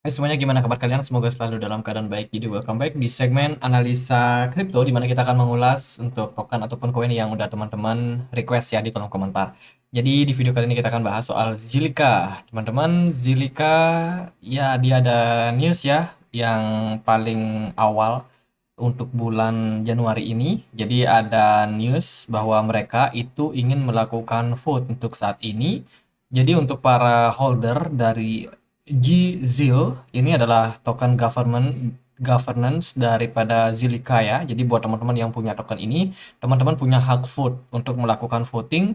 Hai semuanya, gimana kabar kalian? Semoga selalu dalam keadaan baik. Jadi welcome back di segmen analisa kripto, di mana kita akan mengulas untuk token ataupun koin yang udah teman-teman request ya di kolom komentar. Jadi di video kali ini kita akan bahas soal Zilliqa. Teman-teman, Zilliqa ya dia ada news ya yang paling awal untuk bulan Januari ini. Jadi ada news bahwa mereka itu ingin melakukan vote untuk saat ini. Jadi untuk para holder dari GZIL ini adalah token governance daripada Zilliqa ya. Jadi buat teman-teman yang punya token ini, teman-teman punya hak vote untuk melakukan voting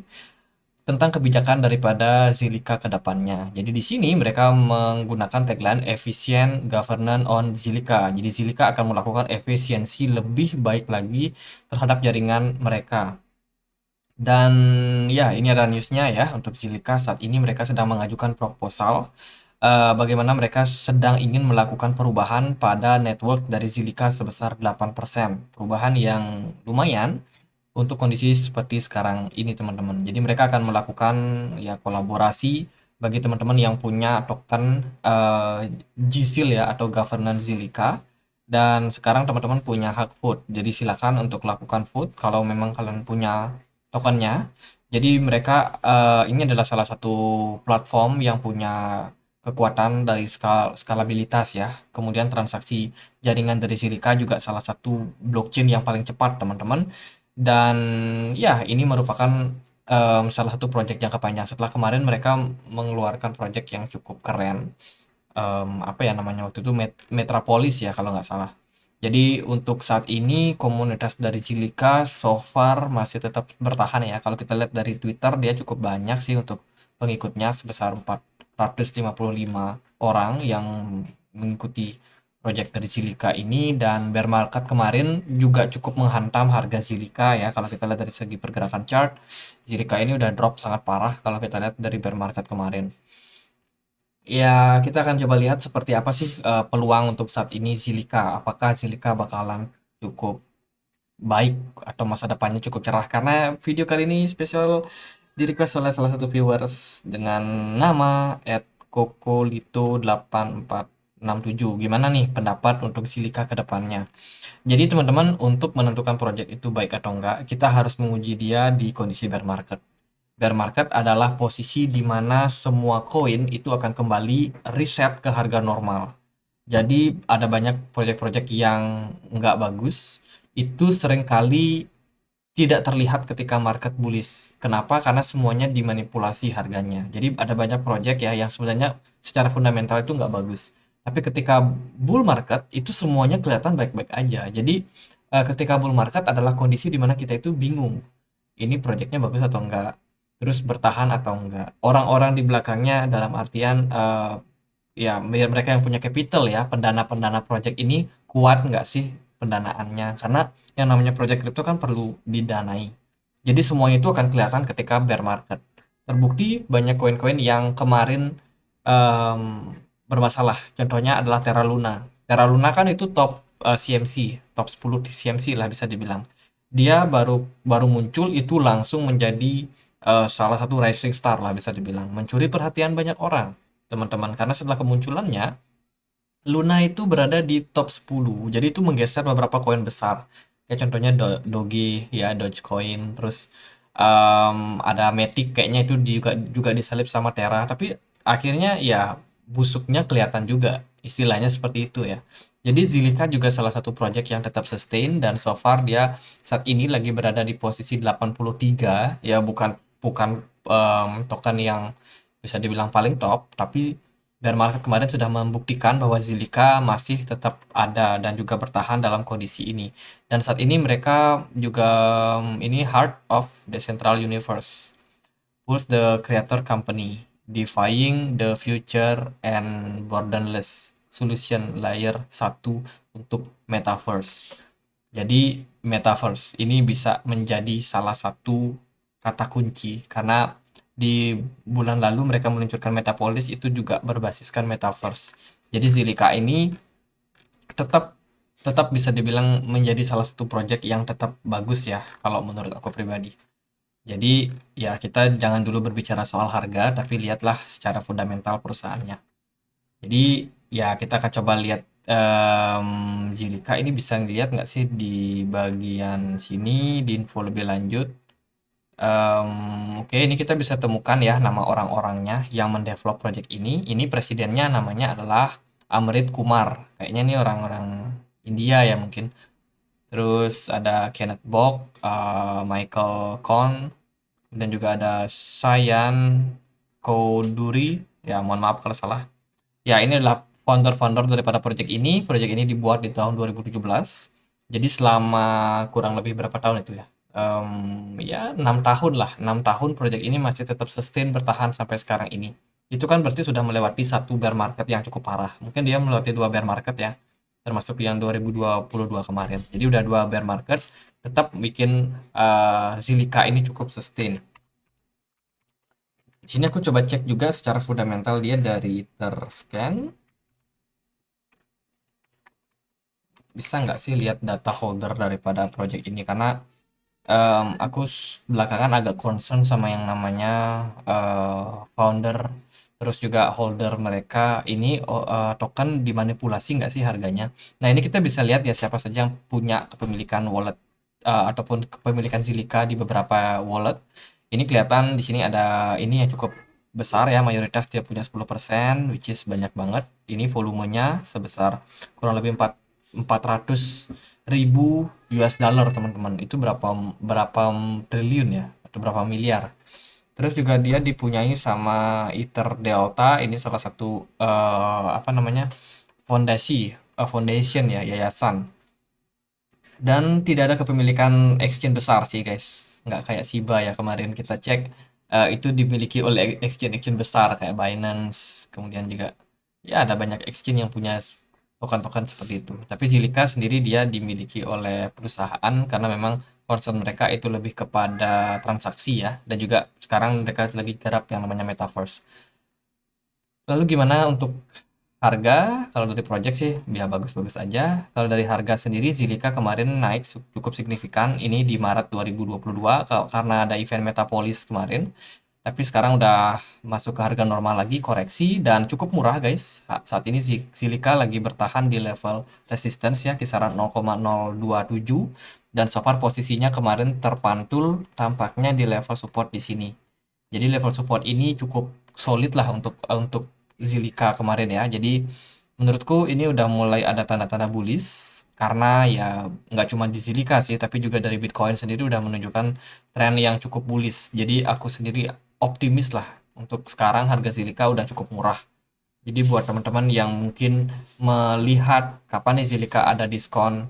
tentang kebijakan daripada Zilliqa ke depannya. Jadi di sini mereka menggunakan tagline efficient governance on Zilliqa. Jadi Zilliqa akan melakukan efisiensi lebih baik lagi terhadap jaringan mereka. Dan ya, ini ada newsnya ya untuk Zilliqa. Saat ini mereka sedang mengajukan proposal bagaimana mereka sedang ingin melakukan perubahan pada network dari Zilliqa sebesar 8%. Perubahan yang lumayan untuk kondisi seperti sekarang ini teman-teman. Jadi mereka akan melakukan ya kolaborasi bagi teman-teman yang punya token GSIL ya atau governance Zilliqa. Dan sekarang teman-teman punya hak vote. Jadi silakan untuk lakukan vote kalau memang kalian punya tokennya. Jadi mereka ini adalah salah satu platform yang punya kekuatan dari skalabilitas ya. Kemudian transaksi jaringan dari Zilliqa juga salah satu blockchain yang paling cepat teman-teman. Dan ya ini merupakan salah satu project jangka panjang. Setelah kemarin mereka mengeluarkan project yang cukup keren. Apa ya namanya waktu itu Metropolis ya kalau nggak salah. Jadi untuk saat ini komunitas dari Zilliqa so far masih tetap bertahan ya. Kalau kita lihat dari Twitter dia cukup banyak sih untuk pengikutnya sebesar 455 orang yang mengikuti project dari Zilliqa ini, dan bear market kemarin juga cukup menghantam harga Zilliqa ya. Kalau kita lihat dari segi pergerakan chart, Zilliqa ini udah drop sangat parah kalau kita lihat dari bear market kemarin. Ya, kita akan coba lihat seperti apa sih peluang untuk saat ini Zilliqa. Apakah Zilliqa bakalan cukup baik atau masa depannya cukup cerah? Karena video kali ini spesial di request oleh salah satu viewers dengan nama @kokolito8467. Gimana nih pendapat untuk Zilliqa ke depannya? Jadi teman-teman, untuk menentukan project itu baik atau enggak, kita harus menguji dia di kondisi bear market. Bear market adalah posisi di mana semua koin itu akan kembali reset ke harga normal. Jadi ada banyak proyek-proyek yang nggak bagus, itu seringkali tidak terlihat ketika market bullish. Kenapa? Karena semuanya dimanipulasi harganya. Jadi ada banyak proyek ya yang sebenarnya secara fundamental itu nggak bagus. Tapi ketika bull market itu semuanya kelihatan baik-baik aja. Jadi ketika bull market adalah kondisi di mana kita itu bingung. Ini proyeknya bagus atau enggak? Terus bertahan atau enggak? Orang-orang di belakangnya dalam artian ya mereka yang punya capital ya, pendana-pendana project ini kuat nggak sih pendanaannya? Karena yang namanya project crypto kan perlu didanai. Jadi semuanya itu akan kelihatan ketika bear market. Terbukti banyak koin-koin yang kemarin em, bermasalah. Contohnya adalah Terra Luna. Terra Luna kan itu top CMC, top 10 di CMC lah bisa dibilang. Dia baru baru muncul itu langsung menjadi salah satu rising star lah bisa dibilang, mencuri perhatian banyak orang teman-teman, karena setelah kemunculannya Luna itu berada di top 10. Jadi itu menggeser beberapa koin besar. Kayak contohnya Doge ya, Dogecoin, terus ada Matic kayaknya itu juga juga disalip sama Terra, tapi akhirnya ya busuknya kelihatan juga. Istilahnya seperti itu ya. Jadi Zilliqa juga salah satu project yang tetap sustain, dan so far dia saat ini lagi berada di posisi 83 ya, bukan bukan token yang bisa dibilang paling top, tapi bear market kemarin sudah membuktikan bahwa Zilliqa masih tetap ada dan juga bertahan dalam kondisi ini. Dan saat ini mereka juga ini Heart of Decentral Universe, Pulse the Creator Company, defying the future and borderless solution layer 1 untuk metaverse. Jadi metaverse ini bisa menjadi salah satu kata kunci karena di bulan lalu mereka meluncurkan Metapolis itu juga berbasiskan metaverse. Jadi Zilliqa ini tetap tetap bisa dibilang menjadi salah satu project yang tetap bagus ya kalau menurut aku pribadi. Jadi ya kita jangan dulu berbicara soal harga, tapi lihatlah secara fundamental perusahaannya. Jadi ya kita akan coba lihat Zilika ini bisa ngeliat nggak sih di bagian sini di info lebih lanjut. Oke, ini kita bisa temukan ya nama orang-orangnya yang mendevelop project ini. Ini presidennya namanya adalah Amrit Kumar. Kayaknya ini orang-orang India ya mungkin. Terus ada Kenneth Bok, Michael Kohn, dan juga ada Sayan Kouduri. Ya, mohon maaf kalau salah. Ya, ini adalah founder-founder daripada project ini. Project ini dibuat di tahun 2017. Jadi selama kurang lebih berapa tahun itu ya? Ya 6 tahun lah. 6 tahun project ini masih tetap sustain bertahan sampai sekarang ini. Itu kan berarti sudah melewati satu bear market yang cukup parah. Mungkin dia melewati dua bear market ya. Termasuk yang 2022 kemarin. Jadi udah dua bear market. Tetap bikin Zilliqa ini cukup sustain. Di sini aku coba cek juga secara fundamental dia dari Etherscan. Bisa nggak sih lihat data holder daripada project ini? Karena aku belakangan agak concern sama yang namanya founder terus juga holder mereka ini token dimanipulasi nggak sih harganya. Nah ini kita bisa lihat ya siapa saja yang punya kepemilikan wallet ataupun kepemilikan Zilliqa di beberapa wallet. Ini kelihatan di sini ada ini yang cukup besar ya, mayoritas dia punya 10%, which is banyak banget. Ini volumenya sebesar kurang lebih 400.000 US dollar teman-teman. Itu berapa berapa triliun ya atau berapa miliar. Terus juga dia dipunyai sama Ether Delta. Ini salah satu apa namanya foundation ya, yayasan. Dan tidak ada kepemilikan exchange besar sih guys. Nggak kayak Shiba ya kemarin kita cek itu dimiliki oleh exchange besar kayak Binance. Kemudian juga ya ada banyak exchange yang punya token-token seperti itu. Tapi Zilliqa sendiri dia dimiliki oleh perusahaan karena memang concern mereka itu lebih kepada transaksi ya. Dan juga sekarang mereka lagi garap yang namanya Metaverse. Lalu gimana untuk harga? Kalau dari project sih ya bagus-bagus aja. Kalau dari harga sendiri Zilliqa kemarin naik cukup signifikan. Ini di Maret 2022 karena ada event Metapolis kemarin. Tapi sekarang udah masuk ke harga normal lagi, koreksi dan cukup murah guys. Saat ini Zilliqa lagi bertahan di level resistance ya kisaran 0,027 dan so far posisinya kemarin terpantul tampaknya di level support di sini. Jadi level support ini cukup solid lah untuk Zilliqa kemarin ya. Jadi menurutku ini udah mulai ada tanda-tanda bullish karena ya nggak cuma di Zilliqa sih, tapi juga dari Bitcoin sendiri udah menunjukkan tren yang cukup bullish. Jadi aku sendiri optimis lah untuk sekarang harga Zilliqa udah cukup murah. Jadi buat teman-teman yang mungkin melihat kapan nih Zilliqa ada diskon,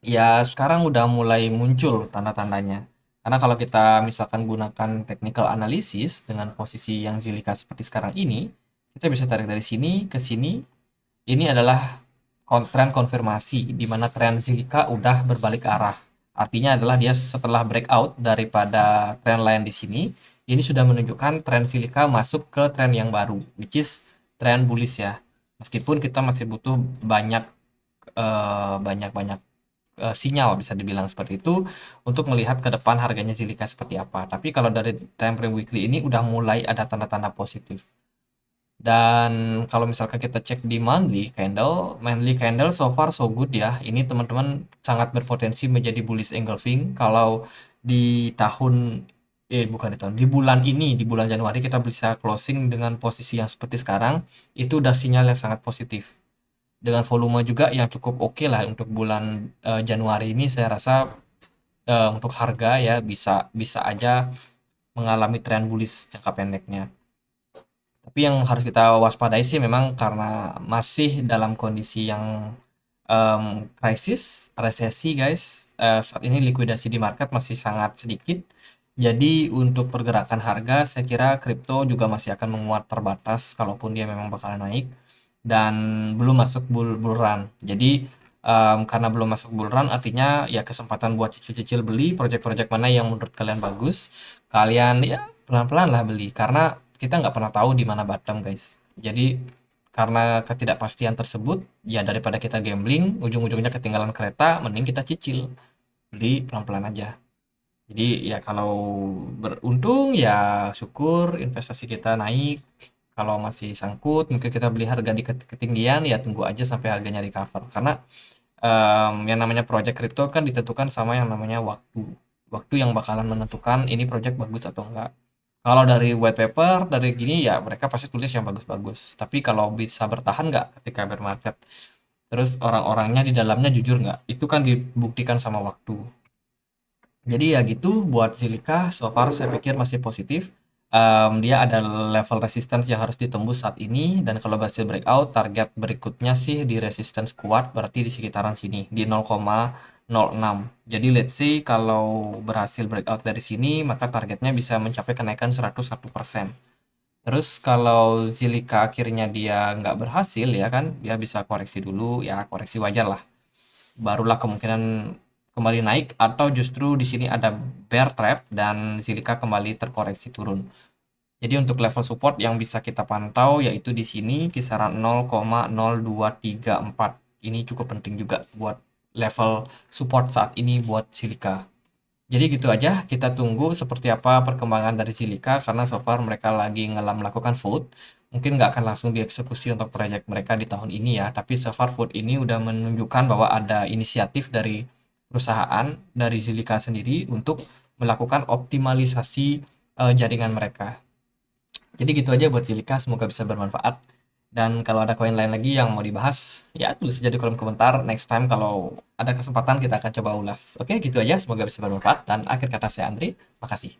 ya sekarang udah mulai muncul tanda-tandanya. Karena kalau kita misalkan gunakan technical analysis dengan posisi yang Zilliqa seperti sekarang ini, kita bisa tarik dari sini ke sini. Ini adalah tren konfirmasi di mana tren Zilliqa udah berbalik arah. Artinya adalah dia setelah breakout daripada tren lain di sini, ini sudah menunjukkan tren Zilliqa masuk ke tren yang baru, which is tren bullish ya. Meskipun kita masih butuh banyak banyak sinyal bisa dibilang seperti itu untuk melihat ke depan harganya Zilliqa seperti apa. Tapi kalau dari time frame weekly ini udah mulai ada tanda-tanda positif. Dan kalau misalkan kita cek di monthly candle so far so good ya. Ini teman-teman sangat berpotensi menjadi bullish engulfing kalau di tahun bukan di tahun, di bulan ini, di bulan Januari kita bisa closing dengan posisi yang seperti sekarang, itu udah sinyal yang sangat positif. Dengan volume juga yang cukup oke lah untuk bulan Januari ini saya rasa untuk harga ya bisa bisa aja mengalami tren bullish jangka pendeknya. Tapi yang harus kita waspadai sih memang karena masih dalam kondisi yang krisis, resesi guys. Saat ini likuidasi di market masih sangat sedikit. Jadi untuk pergerakan harga saya kira kripto juga masih akan menguat terbatas kalaupun dia memang bakal naik dan belum masuk bull run. Jadi karena belum masuk bull run artinya ya kesempatan buat cicil-cicil beli project-project mana yang menurut kalian bagus, kalian ya pelan-pelan lah beli karena kita nggak pernah tahu di mana bottom guys. Jadi karena ketidakpastian tersebut ya daripada kita gambling ujung-ujungnya ketinggalan kereta mending kita cicil beli pelan-pelan aja. Jadi ya kalau beruntung ya syukur investasi kita naik, Kalau masih sangkut, mungkin kita beli harga di ketinggian, ya tunggu aja sampai harganya recover. Karena yang namanya project crypto kan ditentukan sama yang namanya waktu. Waktu yang bakalan menentukan ini project bagus atau enggak. Kalau dari white paper, dari gini ya mereka pasti tulis yang bagus-bagus. Tapi kalau bisa bertahan nggak ketika bear market? Terus orang-orangnya di dalamnya jujur nggak? Itu kan dibuktikan sama waktu. Jadi ya gitu, buat Zilika so far saya pikir masih positif. Dia ada level resistance yang harus ditembus saat ini, dan kalau berhasil breakout, target berikutnya sih di resistance kuat, berarti di sekitaran sini, di 0,06. Jadi let's say kalau berhasil breakout dari sini, maka targetnya bisa mencapai kenaikan 101%. Terus kalau Zilika akhirnya dia nggak berhasil ya kan, dia bisa koreksi dulu, ya koreksi wajar lah, barulah kemungkinan kembali naik, atau justru di sini ada bear trap dan Zilika kembali terkoreksi turun. Jadi untuk level support yang bisa kita pantau yaitu di sini kisaran 0,0234. Ini cukup penting juga buat level support saat ini buat Zilika. Jadi gitu aja, kita tunggu seperti apa perkembangan dari Zilika, karena so far mereka lagi melakukan vote. Mungkin nggak akan langsung dieksekusi untuk proyek mereka di tahun ini ya, tapi so far vote ini udah menunjukkan bahwa ada inisiatif dari perusahaan, dari Zilika sendiri untuk melakukan optimalisasi jaringan mereka. Jadi gitu aja buat Zilika, semoga bisa bermanfaat. Dan kalau ada koin lain lagi yang mau dibahas, ya tulis aja di kolom komentar. Next time kalau ada kesempatan kita akan coba ulas. Oke, gitu aja. Semoga bisa bermanfaat. Dan akhir kata saya Andri, makasih.